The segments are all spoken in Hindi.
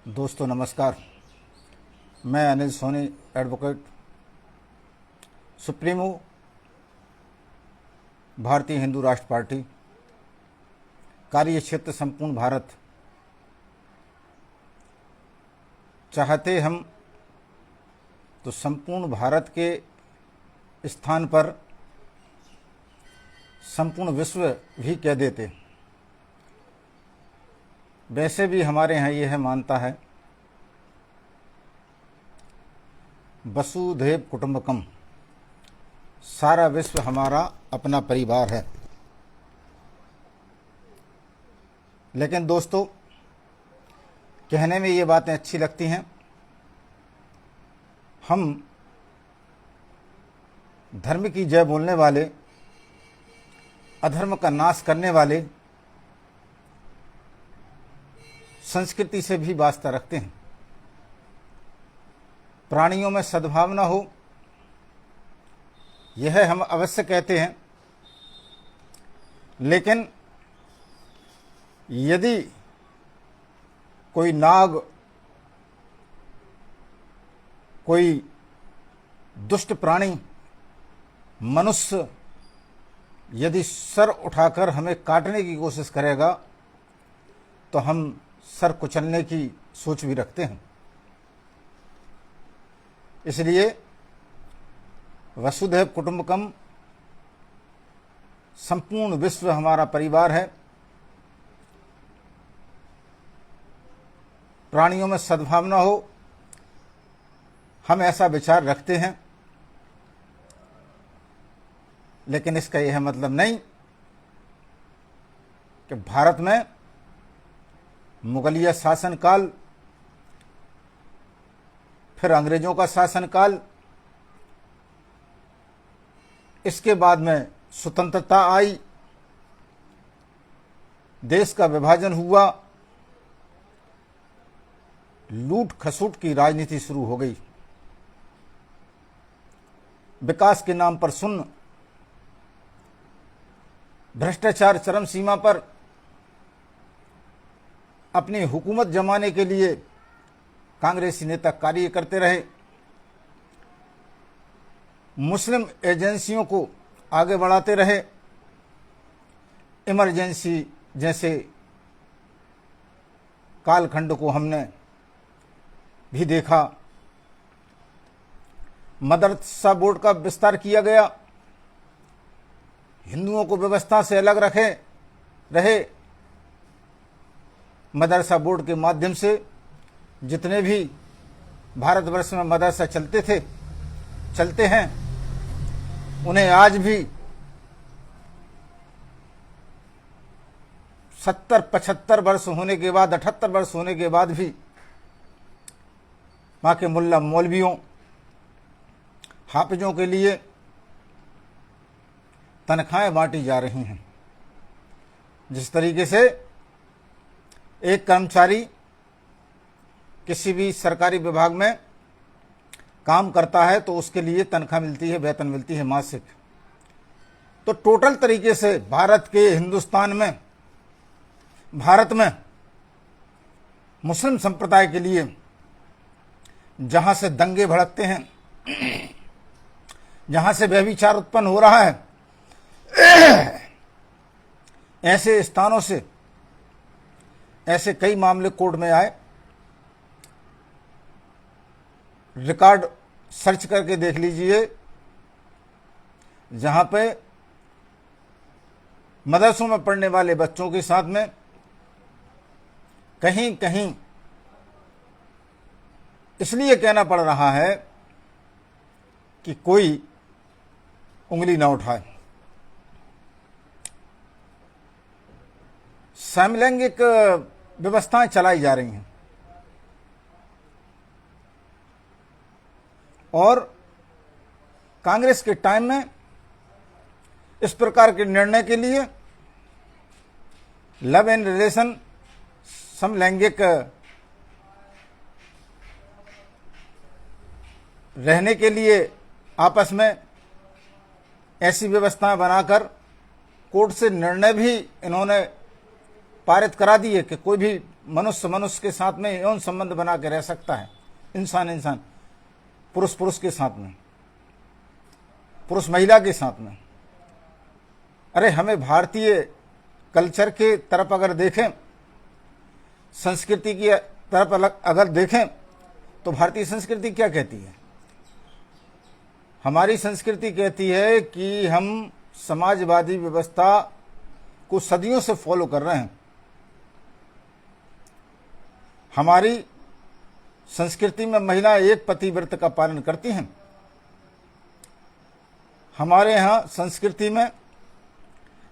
दोस्तों नमस्कार। मैं अनिल सोनी, एडवोकेट, सुप्रीमो भारतीय हिंदू राष्ट्र पार्टी, कार्य क्षेत्र संपूर्ण भारत। चाहते हम तो संपूर्ण भारत के स्थान पर संपूर्ण विश्व भी कह देते। वैसे भी हमारे यहाँ यह मानता है वसुधैव कुटुंबकम, सारा विश्व हमारा अपना परिवार है। लेकिन दोस्तों, कहने में ये बातें अच्छी लगती हैं। हम धर्म की जय बोलने वाले, अधर्म का नाश करने वाले, संस्कृति से भी वास्ता रखते हैं। प्राणियों में सद्भावना हो, यह हम अवश्य कहते हैं। लेकिन यदि कोई नाग, कोई दुष्ट प्राणी, मनुष्य यदि सर उठाकर हमें काटने की कोशिश करेगा तो हम सर कुचलने की सोच भी रखते हैं। इसलिए वसुधैव कुटुंबकम, संपूर्ण विश्व हमारा परिवार है। प्राणियों में सद्भावना हो, हम ऐसा विचार रखते हैं। लेकिन इसका यह मतलब नहीं कि भारत में मुगलिया शासनकाल, फिर अंग्रेजों का शासनकाल, इसके बाद में स्वतंत्रता आई, देश का विभाजन हुआ, लूट खसूट की राजनीति शुरू हो गई। विकास के नाम पर शून्य, भ्रष्टाचार चरम सीमा पर, अपनी हुकूमत जमाने के लिए कांग्रेसी नेता कार्य करते रहे। मुस्लिम एजेंसियों को आगे बढ़ाते रहे। इमरजेंसी जैसे कालखंड को हमने भी देखा। मदरसा बोर्ड का विस्तार किया गया, हिंदुओं को व्यवस्था से अलग रहे। मदरसा बोर्ड के माध्यम से जितने भी भारतवर्ष में मदरसा चलते हैं, उन्हें आज भी 70-75 वर्ष होने के बाद, 78 वर्ष होने के बाद भी वहाँ के मुल्ला मौलवियों, हाफिजों के लिए तनख्वाहें बांटी जा रही हैं। जिस तरीके से एक कर्मचारी किसी भी सरकारी विभाग में काम करता है तो उसके लिए तनख्वाह मिलती है, वेतन मिलती है मासिक। तो टोटल तरीके से भारत में मुस्लिम संप्रदाय के लिए जहां से दंगे भड़कते हैं, जहां से व्यभिचार उत्पन्न हो रहा है, ऐसे स्थानों से ऐसे कई मामले कोर्ट में आए। रिकॉर्ड सर्च करके देख लीजिए, जहां पे मदरसों में पढ़ने वाले बच्चों के साथ में कहीं कहीं इसलिए कहना पड़ रहा है कि कोई उंगली ना उठाए। समलैंगिक व्यवस्थाएं चलाई जा रही हैं और कांग्रेस के टाइम में इस प्रकार के निर्णय के लिए लव एंड रिलेशन, समलैंगिक रहने के लिए आपस में ऐसी व्यवस्थाएं बनाकर कोर्ट से निर्णय भी इन्होंने पारित करा दिए कि कोई भी मनुष्य मनुष्य के साथ में यौन संबंध बना के रह सकता है, इंसान इंसान, पुरुष पुरुष के साथ में, पुरुष महिला के साथ में। अरे हमें भारतीय कल्चर के तरफ अगर देखें, संस्कृति की तरफ अगर देखें, तो भारतीय संस्कृति क्या कहती है? हमारी संस्कृति कहती है कि हम समाजवादी व्यवस्था को सदियों से फॉलो कर रहे हैं। हमारी संस्कृति में महिला एक पतिव्रत का पालन करती हैं। हमारे यहाँ संस्कृति में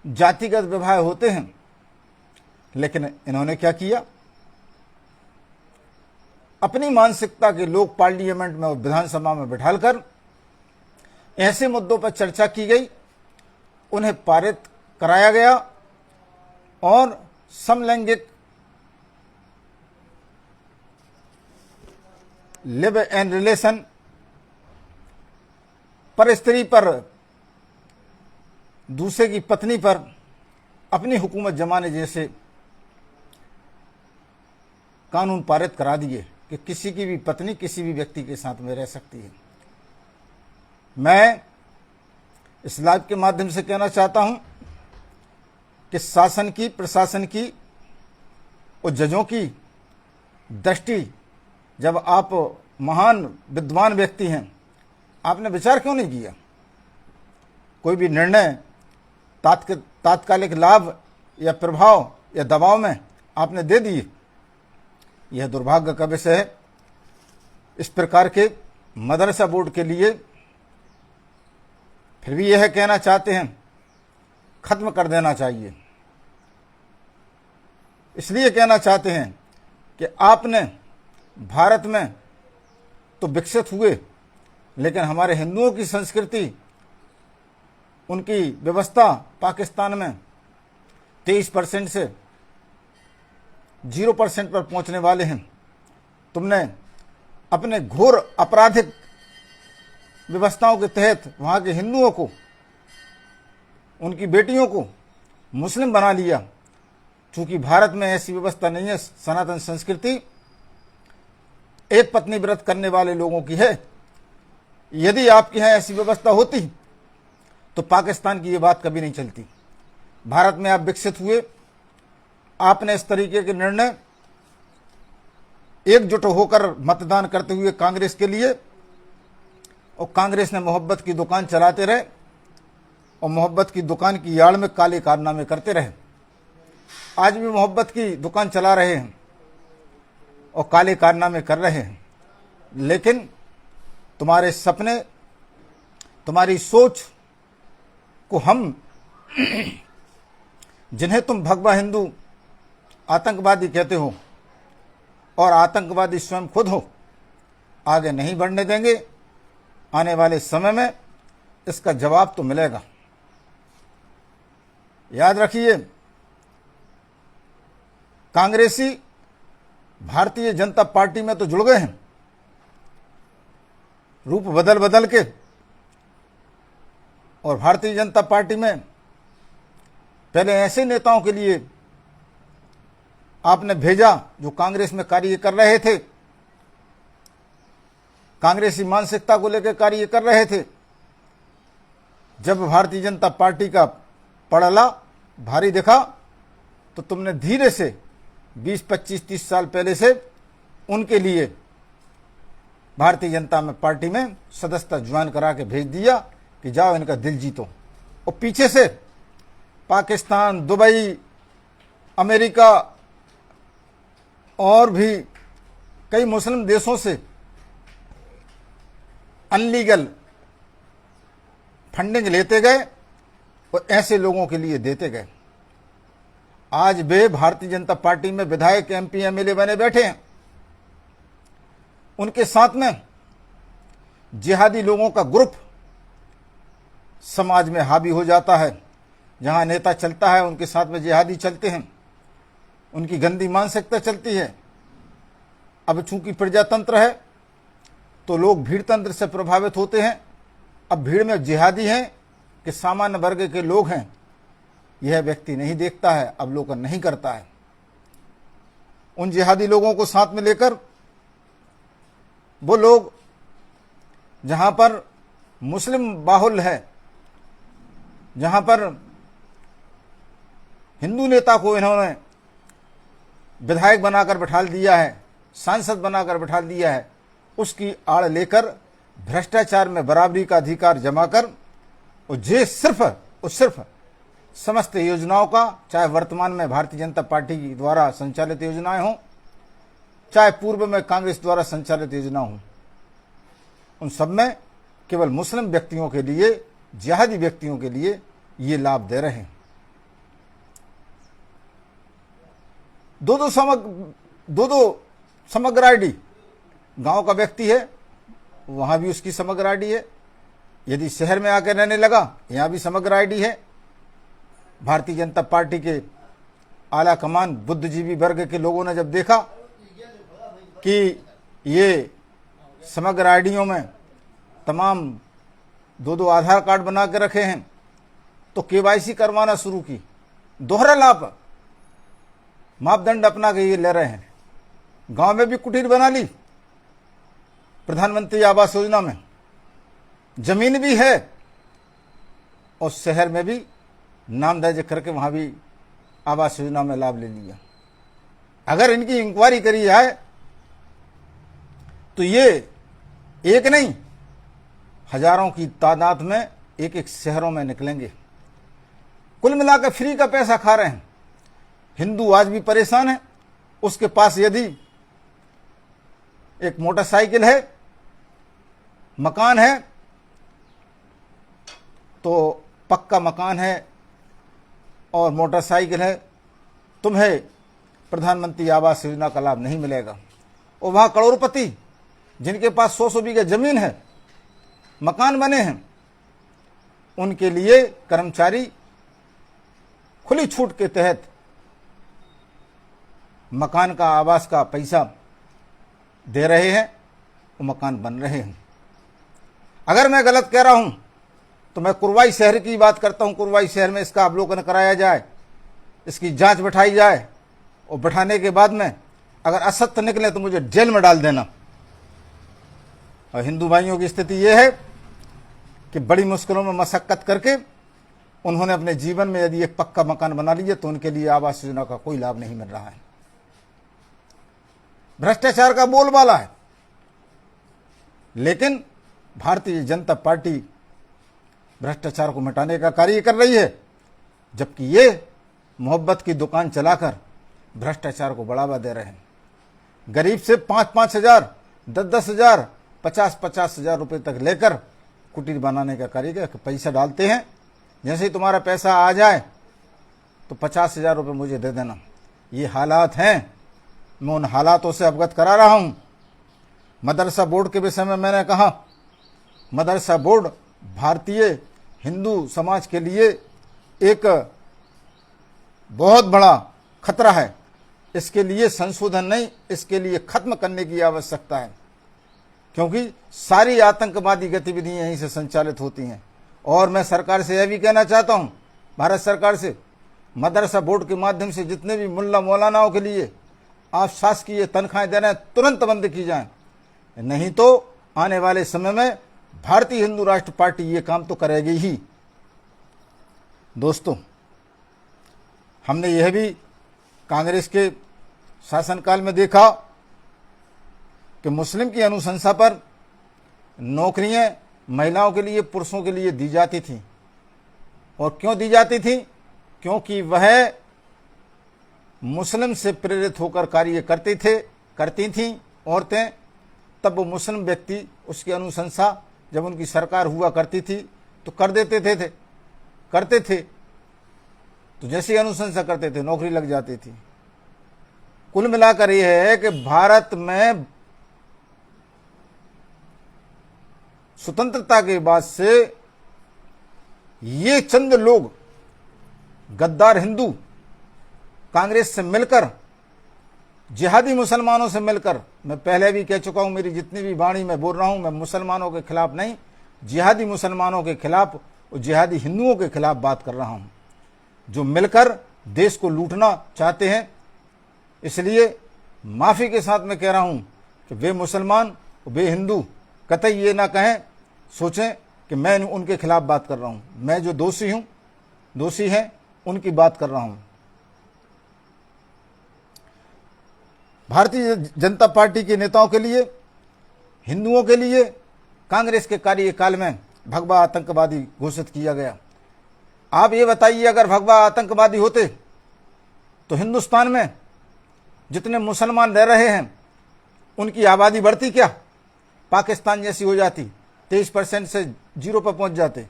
जातिगत विवाह होते हैं, लेकिन इन्होंने क्या किया? अपनी मानसिकता के लोग पार्लियामेंट में और विधानसभा में बिठालकर ऐसे मुद्दों पर चर्चा की गई, उन्हें पारित कराया गया और समलैंगिक लिव एंड रिलेशन पर, स्त्री पर, दूसरे की पत्नी पर अपनी हुकूमत जमाने जैसे कानून पारित करा दिए कि किसी की भी पत्नी किसी भी व्यक्ति के साथ में रह सकती है। मैं इस लाइव के माध्यम से कहना चाहता हूं कि शासन की, प्रशासन की और जजों की दृष्टि, जब आप महान विद्वान व्यक्ति हैं, आपने विचार क्यों नहीं किया? कोई भी निर्णय तात्कालिक लाभ या प्रभाव या दबाव में आपने दे दिए। यह दुर्भाग्य का विषय है। इस प्रकार के मदरसा बोर्ड के लिए फिर भी यह कहना चाहते हैं, खत्म कर देना चाहिए। इसलिए कहना चाहते हैं कि आपने भारत में तो विकसित हुए, लेकिन हमारे हिंदुओं की संस्कृति, उनकी व्यवस्था पाकिस्तान में 23% से 0% पर पहुंचने वाले हैं। तुमने अपने घोर आपराधिक व्यवस्थाओं के तहत वहां के हिंदुओं को, उनकी बेटियों को मुस्लिम बना लिया। चूंकि भारत में ऐसी व्यवस्था नहीं है, सनातन संस्कृति एक पत्नी व्रत करने वाले लोगों की है। यदि आपके यहाँ ऐसी व्यवस्था होती तो पाकिस्तान की ये बात कभी नहीं चलती। भारत में आप विकसित हुए, आपने इस तरीके के निर्णय एकजुट होकर मतदान करते हुए कांग्रेस के लिए, और कांग्रेस ने मोहब्बत की दुकान चलाते रहे और मोहब्बत की दुकान की आड़ में काले कारनामे करते रहे। आज भी मोहब्बत की दुकान चला रहे हैं और काले कारनामे कर रहे हैं, लेकिन तुम्हारे सपने, तुम्हारी सोच को हम, जिन्हें तुम भगवा हिंदू आतंकवादी कहते हो और आतंकवादी स्वयं खुद हो, आगे नहीं बढ़ने देंगे। आने वाले समय में इसका जवाब तो मिलेगा। याद रखिए, कांग्रेसी भारतीय जनता पार्टी में तो जुड़ गए हैं, रूप बदल बदल के, और भारतीय जनता पार्टी में पहले ऐसे नेताओं के लिए आपने भेजा जो कांग्रेस में कार्य कर रहे थे, कांग्रेसी मानसिकता को लेकर कार्य कर रहे थे। जब भारतीय जनता पार्टी का पड़ला भारी दिखा तो तुमने धीरे से 20, 25, 30 साल पहले से उनके लिए भारतीय जनता पार्टी में सदस्यता ज्वाइन करा के भेज दिया कि जाओ इनका दिल जीतो। और पीछे से पाकिस्तान, दुबई, अमेरिका और भी कई मुस्लिम देशों से अनलीगल फंडिंग लेते गए और ऐसे लोगों के लिए देते गए। आज वे भारतीय जनता पार्टी में विधायक, एमपी, एमएलए बने बैठे हैं। उनके साथ में जिहादी लोगों का ग्रुप समाज में हावी हो जाता है। जहां नेता चलता है उनके साथ में जिहादी चलते हैं, उनकी गंदी मानसिकता चलती है। अब चूंकि प्रजातंत्र है तो लोग भीड़ तंत्र से प्रभावित होते हैं। अब भीड़ में जिहादी हैं कि सामान्य वर्ग के लोग हैं, यह व्यक्ति नहीं देखता है, अवलोकन नहीं करता है। उन जिहादी लोगों को साथ में लेकर वो लोग जहां पर मुस्लिम बाहुल्य है, जहां पर हिंदू नेता को इन्होंने विधायक बनाकर बैठा दिया है, सांसद बनाकर बैठा दिया है, उसकी आड़ लेकर भ्रष्टाचार में बराबरी का अधिकार जमाकर जे सिर्फ समस्त योजनाओं का, चाहे वर्तमान में भारतीय जनता पार्टी द्वारा संचालित योजनाएं हों, चाहे पूर्व में कांग्रेस द्वारा संचालित योजना हों, उन सब में केवल मुस्लिम व्यक्तियों के लिए, जिहादी व्यक्तियों के लिए ये लाभ दे रहे हैं। दो समग्र आईडी, गांव का व्यक्ति है वहां भी उसकी समग्र आईडी है, यदि शहर में आकर रहने लगा यहां भी समग्र आईडी है। भारतीय जनता पार्टी के आला कमान बुद्धिजीवी वर्ग के लोगों ने जब देखा कि ये समग्र आईडियों में तमाम दो आधार कार्ड बना के रखे हैं, तो केवाईसी करवाना शुरू की। दोहरा लाभ मापदंड अपना के ये ले रहे हैं। गांव में भी कुटीर बना ली, प्रधानमंत्री आवास योजना में जमीन भी है, और शहर में भी नाम दर्ज करके वहां भी आवास योजना में लाभ ले लिया। अगर इनकी इंक्वायरी करी जाए तो ये एक नहीं, हजारों की तादाद में एक एक शहरों में निकलेंगे। कुल मिलाकर फ्री का पैसा खा रहे हैं। हिंदू आज भी परेशान है। उसके पास यदि एक मोटरसाइकिल है, मकान है, तो पक्का मकान है और मोटरसाइकिल है, तुम्हें प्रधानमंत्री आवास योजना का लाभ नहीं मिलेगा। और वहां करोड़पति जिनके पास 100 बीघा जमीन है, मकान बने हैं, उनके लिए कर्मचारी खुली छूट के तहत मकान का, आवास का पैसा दे रहे हैं, वो मकान बन रहे हैं। अगर मैं गलत कह रहा हूं तो मैं कुरवाई शहर की बात करता हूं। कुरवाई शहर में इसका अवलोकन कराया जाए, इसकी जांच बैठाई जाए, और बैठाने के बाद में अगर असत्य निकले तो मुझे जेल में डाल देना। और हिंदू भाइयों की स्थिति यह है कि बड़ी मुश्किलों में मशक्कत करके उन्होंने अपने जीवन में यदि एक पक्का मकान बना लिया तो उनके लिए आवास योजना का कोई लाभ नहीं मिल रहा है। भ्रष्टाचार का बोलबाला है, लेकिन भारतीय जनता पार्टी भ्रष्टाचार को मिटाने का कार्य कर रही है, जबकि ये मोहब्बत की दुकान चलाकर भ्रष्टाचार को बढ़ावा दे रहे हैं। गरीब से 5-5 हजार, 10-10 हजार, 50-50 हजार रुपए तक लेकर कुटीर बनाने का कार्य कर, पैसा डालते हैं। जैसे ही तुम्हारा पैसा आ जाए तो 50 हजार रुपये मुझे दे देना। ये हालात हैं, मैं उन हालातों से अवगत करा रहा हूं। मदरसा बोर्ड के विषय में मैंने कहा, मदरसा बोर्ड भारतीय हिंदू समाज के लिए एक बहुत बड़ा खतरा है। इसके लिए संशोधन नहीं, इसके लिए खत्म करने की आवश्यकता है, क्योंकि सारी आतंकवादी गतिविधियां यहीं से संचालित होती हैं। और मैं सरकार से यह भी कहना चाहता हूं, भारत सरकार से, मदरसा बोर्ड के माध्यम से जितने भी मुल्ला मौलानाओं के लिए आप शासकीय तनख्वाहें दे रहे हैं, तुरंत बंद की जाएं, नहीं तो आने वाले समय में भारतीय हिंदू राष्ट्र पार्टी ये काम तो करेगी ही। दोस्तों, हमने यह भी कांग्रेस के शासनकाल में देखा कि मुस्लिम की अनुशंसा पर नौकरियां महिलाओं के लिए, पुरुषों के लिए दी जाती थी। और क्यों दी जाती थी? क्योंकि वह मुस्लिम से प्रेरित होकर कार्य करती थीं औरतें। तब वो मुस्लिम व्यक्ति उसकी अनुशंसा जब उनकी सरकार हुआ करती थी तो करते थे, तो जैसे ही अनुशंसा करते थे नौकरी लग जाती थी। कुल मिलाकर यह है कि भारत में स्वतंत्रता के बाद से ये चंद लोग, गद्दार हिंदू, कांग्रेस से मिलकर, जिहादी मुसलमानों से मिलकर, मैं पहले भी कह चुका हूं, मेरी जितनी भी वाणी मैं बोल रहा हूं, मैं मुसलमानों के खिलाफ नहीं, जिहादी मुसलमानों के खिलाफ और जिहादी हिंदुओं के खिलाफ बात कर रहा हूं, जो मिलकर देश को लूटना चाहते हैं। इसलिए माफ़ी के साथ मैं कह रहा हूँ कि वे मुसलमान, वे हिंदू कतई ये ना कहें, सोचें कि मैं उनके खिलाफ बात कर रहा हूँ। मैं जो दोषी हैं उनकी बात कर रहा हूँ। भारतीय जनता पार्टी के नेताओं के लिए, हिंदुओं के लिए कांग्रेस के कार्यकाल में भगवा आतंकवादी घोषित किया गया। आप ये बताइए, अगर भगवा आतंकवादी होते तो हिंदुस्तान में जितने मुसलमान रह रहे हैं उनकी आबादी बढ़ती क्या? पाकिस्तान जैसी हो जाती, 23% से 0 पर पहुंच जाते।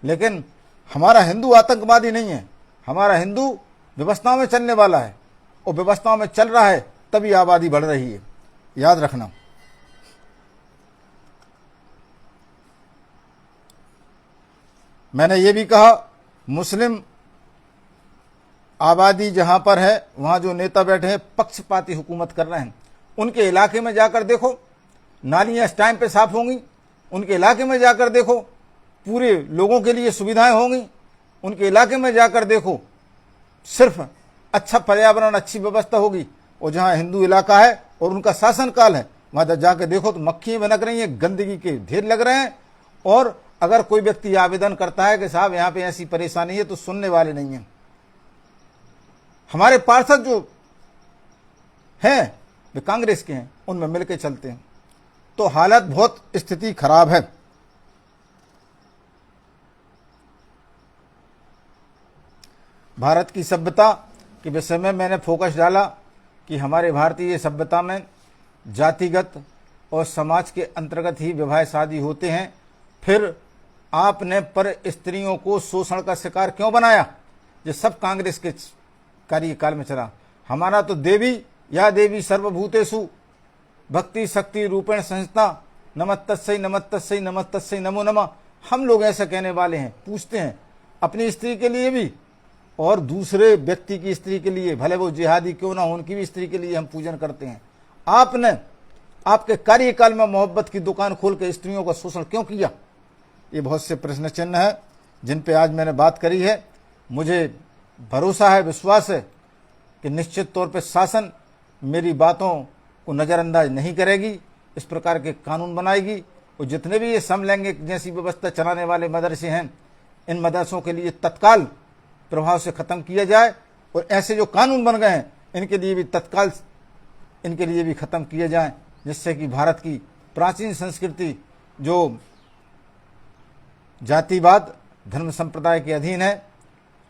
लेकिन हमारा हिंदू आतंकवादी नहीं है, हमारा हिंदू व्यवस्थाओं में चलने वाला है, और व्यवस्थाओं में चल रहा है तभी आबादी बढ़ रही है, याद रखना। मैंने ये भी कहा, मुस्लिम आबादी जहां पर है वहां जो नेता बैठे हैं पक्षपाती हुकूमत कर रहे हैं। उनके इलाके में जाकर देखो, नालियां इस टाइम पे साफ होंगी। उनके इलाके में जाकर देखो, पूरे लोगों के लिए सुविधाएं होंगी। उनके इलाके में जाकर देखो, सिर्फ अच्छा पर्यावरण, अच्छी व्यवस्था होगी। और जहां हिंदू इलाका है और उनका शासन काल है, वहां जाकर देखो तो मक्खियां भनक रही हैं, गंदगी के ढेर लग रहे हैं। और अगर कोई व्यक्ति आवेदन करता है कि साहब यहाँ पे ऐसी परेशानी है, तो सुनने वाले नहीं हैं। हमारे पार्षद जो हैं वे कांग्रेस के हैं, उनमें मिलकर चलते हैं। तो हालत बहुत, स्थिति खराब है। भारत की सभ्यता के विषय में मैंने फोकस डाला कि हमारे भारतीय सभ्यता में जातिगत और समाज के अंतर्गत ही विवाह शादी होते हैं। फिर आपने पर स्त्रियों को शोषण का शिकार क्यों बनाया? ये सब कांग्रेस के कार्यकाल में चला। हमारा तो देवी या देवी सर्वभूतेषु भक्ति शक्ति रूपेण संस्था नमस्तस्यै नमस्तस्यै नमस्तस्यै नमो नमः। हम लोग ऐसा कहने वाले हैं, पूछते हैं अपनी स्त्री के लिए भी और दूसरे व्यक्ति की स्त्री के लिए, भले वो जिहादी क्यों ना हो, उनकी भी स्त्री के लिए हम पूजन करते हैं। आपने आपके कार्यकाल में मोहब्बत की दुकान खोल के स्त्रियों का शोषण क्यों किया? ये बहुत से प्रश्न चिन्ह है जिन पे आज मैंने बात करी है। मुझे भरोसा है, विश्वास है कि निश्चित तौर पे शासन मेरी बातों को नज़रअंदाज नहीं करेगी, इस प्रकार के कानून बनाएगी। और जितने भी ये समलैंगिक जैसी व्यवस्था चलाने वाले मदरसे हैं, इन मदरसों के लिए तत्काल प्रभाव से ख़त्म किया जाए। और ऐसे जो कानून बन गए हैं इनके लिए भी तत्काल ख़त्म किए जाएं, जिससे कि भारत की प्राचीन संस्कृति जो जातिवाद धर्म संप्रदाय के अधीन है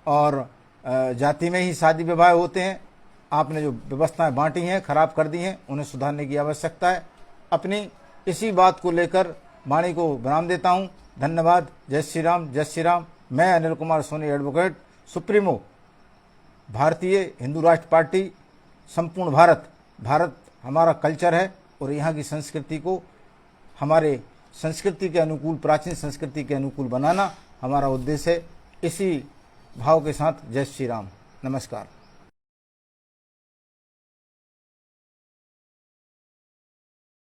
और जाति में ही शादी विवाह होते हैं, आपने जो व्यवस्थाएं बांटी हैं, खराब कर दी हैं, उन्हें सुधारने की आवश्यकता है। अपनी इसी बात को लेकर वाणी को विराम देता हूं। धन्यवाद। जय श्री राम, जय श्री राम। मैं अनिल कुमार सोनी, एडवोकेट, सुप्रीमो, भारतीय हिंदू राष्ट्र पार्टी, संपूर्ण भारत हमारा कल्चर है और यहाँ की संस्कृति को हमारे संस्कृति के अनुकूल, प्राचीन संस्कृति के अनुकूल बनाना हमारा उद्देश्य है। इसी भाव के साथ जय श्री राम, नमस्कार।